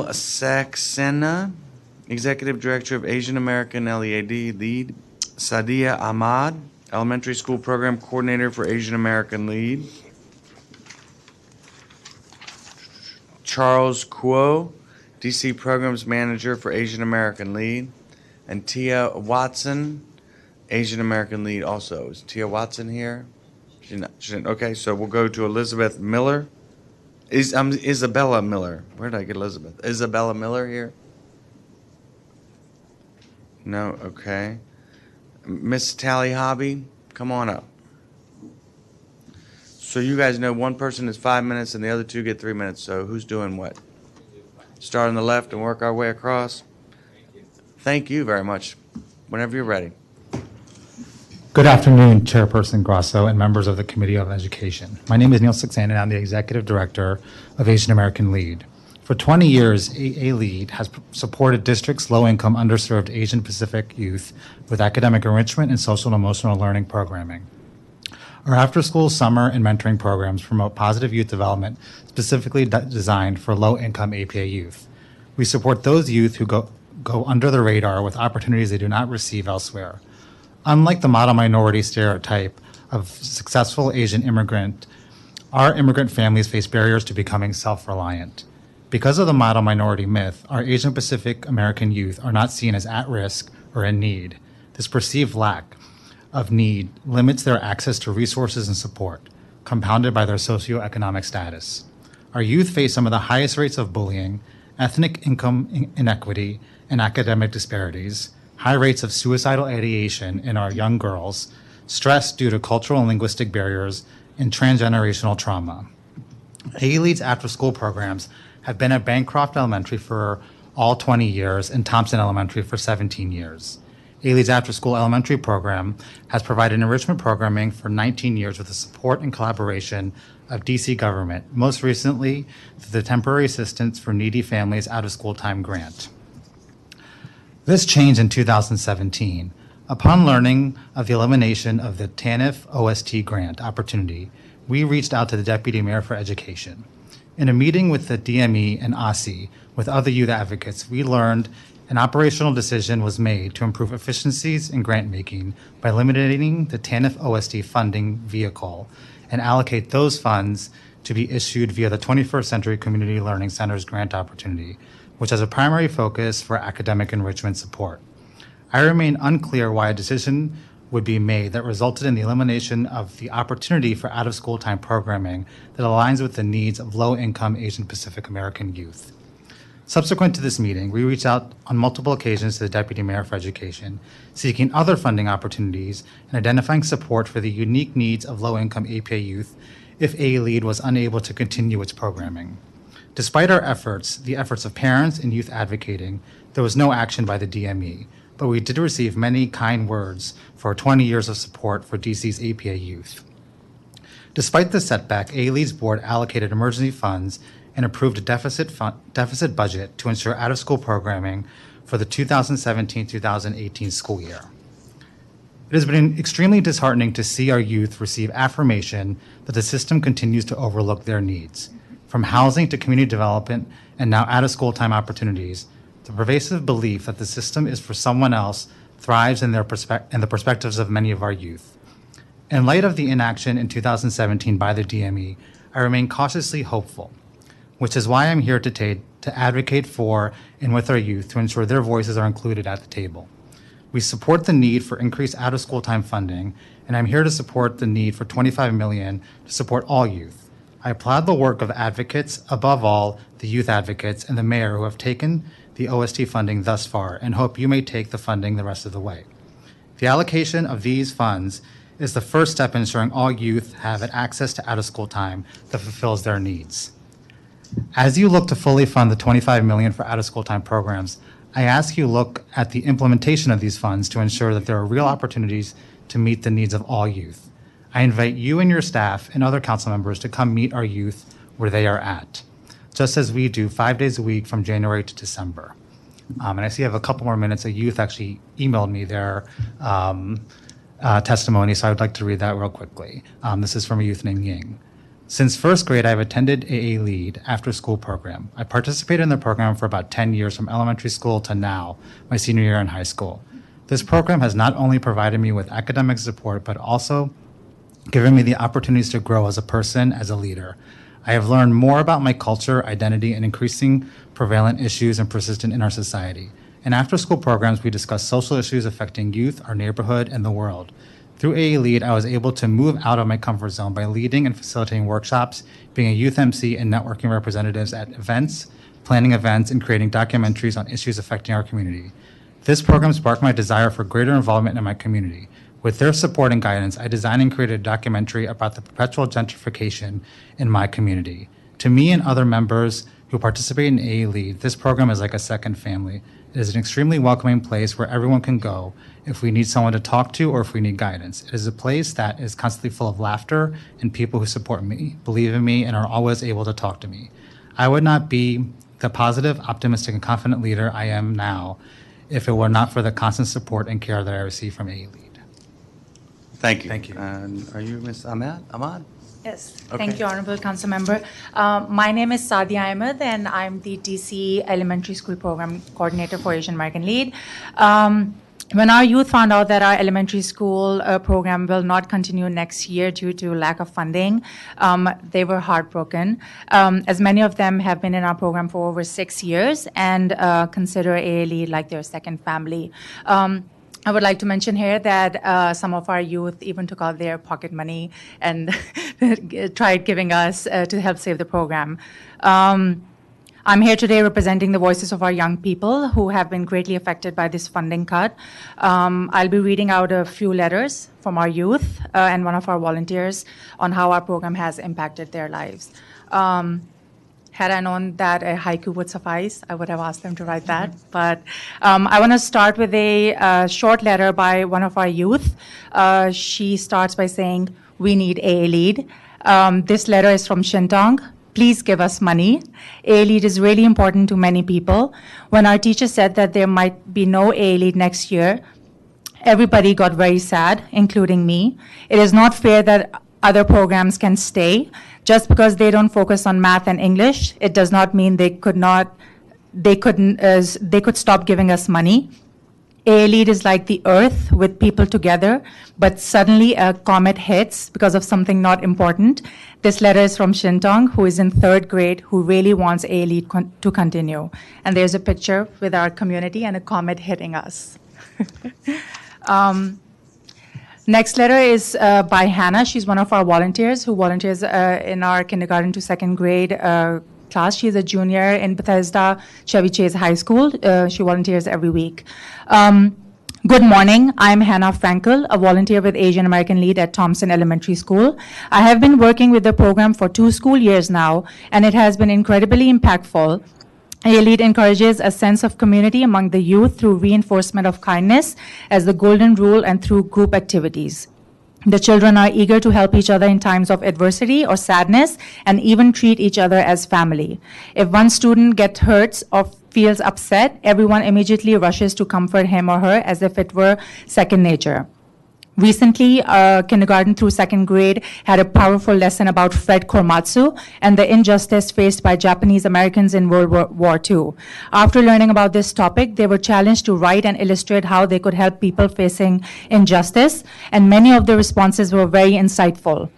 Saxena, Executive Director of Asian American LEAD Lead. Saadia Ahmed, Elementary School Program Coordinator for Asian American Lead. Charles Kuo, DC Programs Manager for Asian American Lead. And Tia Watson, Asian American Lead also. Is Tia Watson here? She didn't. Okay, so we'll go to Elizabeth Miller. Isabella Miller. Where did I get Elizabeth? Isabella Miller here? No, okay. Miss Tally Hobby, come on up. So you guys know one person is 5 minutes and the other two get 3 minutes. So who's doing what? Start on the left and work our way across. Thank you very much. Whenever you're ready. Good afternoon, Chairperson Grosso and members of the Committee on Education. My name is Neel and I'm the Executive Director of Asian American Lead. For 20 years, AALEAD has supported districts' low-income, underserved Asian Pacific youth with academic enrichment and social and emotional learning programming. Our after-school, summer, and mentoring programs promote positive youth development specifically designed for low-income APA youth. We support those youth who go under the radar with opportunities they do not receive elsewhere. Unlike the model minority stereotype of successful Asian immigrant, our immigrant families face barriers to becoming self-reliant. Because of the model minority myth, our Asian Pacific American youth are not seen as at risk or in need. This perceived lack of need limits their access to resources and support, compounded by their socioeconomic status. Our youth face some of the highest rates of bullying, ethnic income inequity, and academic disparities, high rates of suicidal ideation in our young girls, stress due to cultural and linguistic barriers, and transgenerational trauma. AALEAD's after-school programs have been at Bancroft Elementary for all 20 years and Thompson Elementary for 17 years. AALEAD's after-school elementary program has provided enrichment programming for 19 years with the support and collaboration of DC government, most recently through the Temporary Assistance for Needy Families Out-of-School Time Grant. This changed in 2017. Upon learning of the elimination of the TANF OST grant opportunity, we reached out to the Deputy Mayor for Education. In a meeting with the DME and OSSI with other youth advocates, we learned an operational decision was made to improve efficiencies in grant making by eliminating the TANF OST funding vehicle and allocate those funds to be issued via the 21st Century Community Learning Center's grant opportunity, which has a primary focus for academic enrichment support. I remain unclear why a decision would be made that resulted in the elimination of the opportunity for out-of-school time programming that aligns with the needs of low-income Asian Pacific American youth. Subsequent to this meeting, we reached out on multiple occasions to the Deputy Mayor for Education, seeking other funding opportunities and identifying support for the unique needs of low-income APA youth if AALEAD was unable to continue its programming. Despite our efforts, the efforts of parents and youth advocating, there was no action by the DME, but we did receive many kind words for 20 years of support for DC's APA youth. Despite the setback, AALEAD's board allocated emergency funds and approved a deficit budget to ensure out-of-school programming for the 2017-2018 school year. It has been extremely disheartening to see our youth receive affirmation that the system continues to overlook their needs. From housing to community development and now out-of-school time opportunities, the pervasive belief that the system is for someone else thrives in the perspectives of many of our youth. In light of the inaction in 2017 by the DME, I remain cautiously hopeful, which is why I'm here today to advocate for and with our youth to ensure their voices are included at the table. We support the need for increased out-of-school time funding, and I'm here to support the need for $25 million to support all youth. I applaud the work of advocates, above all, the youth advocates and the mayor who have taken the OST funding thus far, and hope you may take the funding the rest of the way. The allocation of these funds is the first step in ensuring all youth have access to out-of-school time that fulfills their needs. As you look to fully fund the $25 million for out-of-school time programs, I ask you look at the implementation of these funds to ensure that there are real opportunities to meet the needs of all youth. I invite you and your staff and other council members to come meet our youth where they are at, just as we do 5 days a week from January to December. And I see I have a couple more minutes. A youth actually emailed me their testimony, so I would like to read that real quickly. This is from a youth named Ying. Since first grade, I've attended AALEAD after-school program. I participated in the program for about 10 years from elementary school to now, my senior year in high school. This program has not only provided me with academic support, but also given me the opportunities to grow as a person, as a leader. I have learned more about my culture, identity, and increasing prevalent issues and persistent in our society. In after-school programs, we discuss social issues affecting youth, our neighborhood, and the world. Through AALEAD, I was able to move out of my comfort zone by leading and facilitating workshops, being a youth MC, and networking representatives at events, planning events, and creating documentaries on issues affecting our community. This program sparked my desire for greater involvement in my community. With their support and guidance, I designed and created a documentary about the perpetual gentrification in my community. To me and other members who participate in AALEAD, this program is like a second family. It is an extremely welcoming place where everyone can go if we need someone to talk to or if we need guidance. It is a place that is constantly full of laughter and people who support me, believe in me, and are always able to talk to me. I would not be the positive, optimistic, and confident leader I am now if it were not for the constant support and care that I receive from AALEAD. Thank you. Thank you. And are you Ms. Ahmed? Yes, Okay. thank you, Honorable Council Member. My name is Saadia Ahmed, and I'm the DC Elementary School Program Coordinator for Asian American Lead. When our youth found out that our elementary school program will not continue next year due to lack of funding, they were heartbroken, as many of them have been in our program for over 6 years and consider AALE like their second family. I would like to mention here that some of our youth even took out their pocket money and tried giving us to help save the program. I'm here today representing the voices of our young people who have been greatly affected by this funding cut. I'll be reading out a few letters from our youth and one of our volunteers on how our program has impacted their lives. Had I known that a haiku would suffice, I would have asked them to write that. But I want to start with a short letter by one of our youth. She starts by saying, "We need AALEAD." This letter is from Shintong. Please give us money. AALEAD is really important to many people. When our teacher said that there might be no AALEAD next year, everybody got very sad, including me. It is not fair that other programs can stay. Just because they don't focus on math and English, it does not mean they could stop giving us money. AALEAD is like the earth with people together, but suddenly a comet hits because of something not important. This letter is from Shintong, who is in 3rd grade, who really wants AALEAD to continue. And there's a picture with our community and a comet hitting us. Next letter is by Hannah. She's one of our volunteers who volunteers in our kindergarten to 2nd grade class. She's a junior in Bethesda Chevy Chase High School. She volunteers every week. Good morning. I'm Hannah Frankel, a volunteer with Asian American Lead at Thompson Elementary School. I have been working with the program for 2 school years now, and it has been incredibly impactful. AALEAD encourages a sense of community among the youth through reinforcement of kindness as the golden rule and through group activities. The children are eager to help each other in times of adversity or sadness and even treat each other as family. If one student gets hurt or feels upset, everyone immediately rushes to comfort him or her as if it were second nature. Recently, kindergarten through 2nd grade had a powerful lesson about Fred Korematsu and the injustice faced by Japanese Americans in World War II. After learning about this topic, they were challenged to write and illustrate how they could help people facing injustice, and many of the responses were very insightful.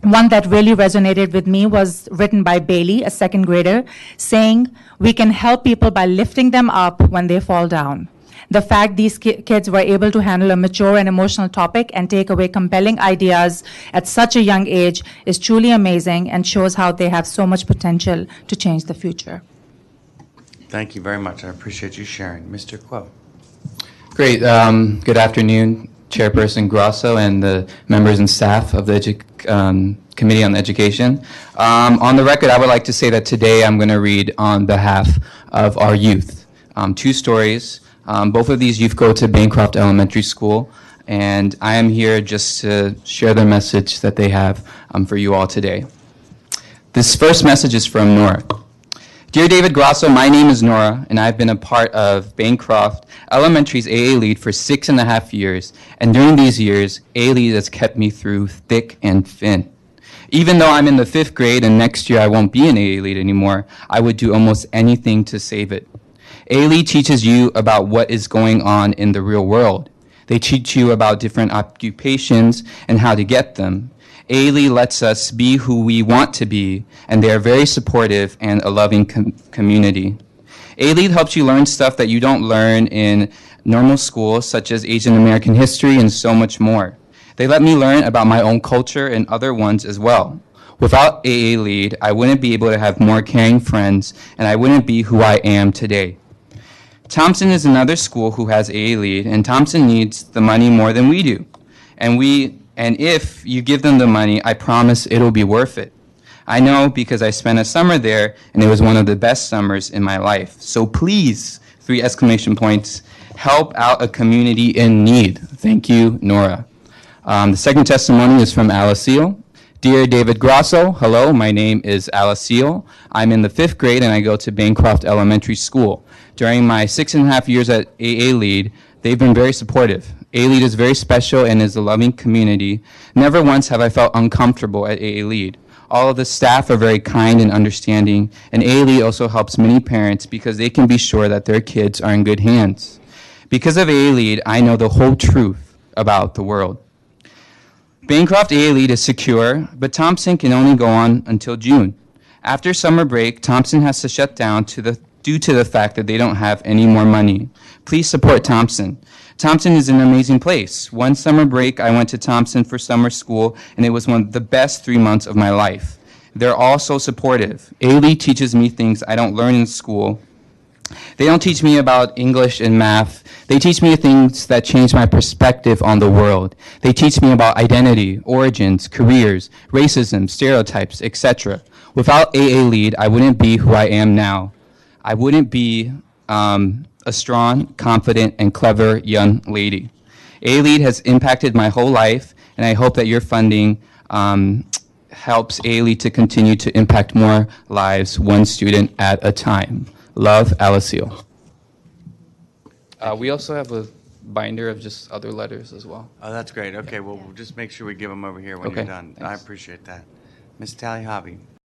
One that really resonated with me was written by Bailey, a 2nd grader, saying, "We can help people by lifting them up when they fall down." The fact these kids were able to handle a mature and emotional topic and take away compelling ideas at such a young age is truly amazing and shows how they have so much potential to change the future. Thank you very much. I appreciate you sharing. Mr. Kuo. Great. Good afternoon, Chairperson Grosso and the members and staff of the Committee on Education. On the record, I would like to say that today I'm going to read on behalf of our youth 2 stories. Both of these youth go to Bancroft Elementary School, and I am here just to share the message that they have for you all today. This first message is from Nora. Dear David Grosso, my name is Nora, and I've been a part of Bancroft Elementary's AALEAD for 6.5 years, and during these years, AALEAD has kept me through thick and thin. Even though I'm in the 5th grade and next year I won't be an AALEAD anymore, I would do almost anything to save it. AALEAD teaches you about what is going on in the real world. They teach you about different occupations and how to get them. AALEAD lets us be who we want to be, and they are very supportive and a loving community. AALEAD helps you learn stuff that you don't learn in normal schools, such as Asian American history and so much more. They let me learn about my own culture and other ones as well. Without AALEAD, I wouldn't be able to have more caring friends, and I wouldn't be who I am today. Thompson is another school who has AALEAD, and Thompson needs the money more than we do. And if you give them the money, I promise it'll be worth it. I know because I spent a summer there, and it was one of the best summers in my life. So please, 3 exclamation points, help out a community in need. Thank you, Nora. The second testimony is from AALEAD. Dear David Grosso, hello, my name is AALEAD. I'm in the 5th grade and I go to Bancroft Elementary School. During my 6.5 years at AALEAD, they've been very supportive. AALEAD is very special and is a loving community. Never once have I felt uncomfortable at AALEAD. All of the staff are very kind and understanding, and AALEAD also helps many parents because they can be sure that their kids are in good hands. Because of AALEAD, I know the whole truth about the world. Bancroft AALEAD is secure, but Thompson can only go on until June. After summer break, Thompson has to shut down due to the fact that they don't have any more money. Please support Thompson. Thompson is an amazing place. One summer break, I went to Thompson for summer school, and it was one of the best 3 months of my life. They're all so supportive. AALEAD teaches me things I don't learn in school. They don't teach me about English and math. They teach me things that change my perspective on the world. They teach me about identity, origins, careers, racism, stereotypes, etc. Without AALEAD, I wouldn't be who I am now. I wouldn't be a strong, confident, and clever young lady. AALEAD has impacted my whole life, and I hope that your funding helps AALEAD to continue to impact more lives, one student at a time. Love, AALEAD. We also have a binder of just other letters as well. Oh, that's great. Okay, well, we'll just make sure we give them over here when Okay, you're done. I thanks. appreciate that. Ms. Tally Hobby.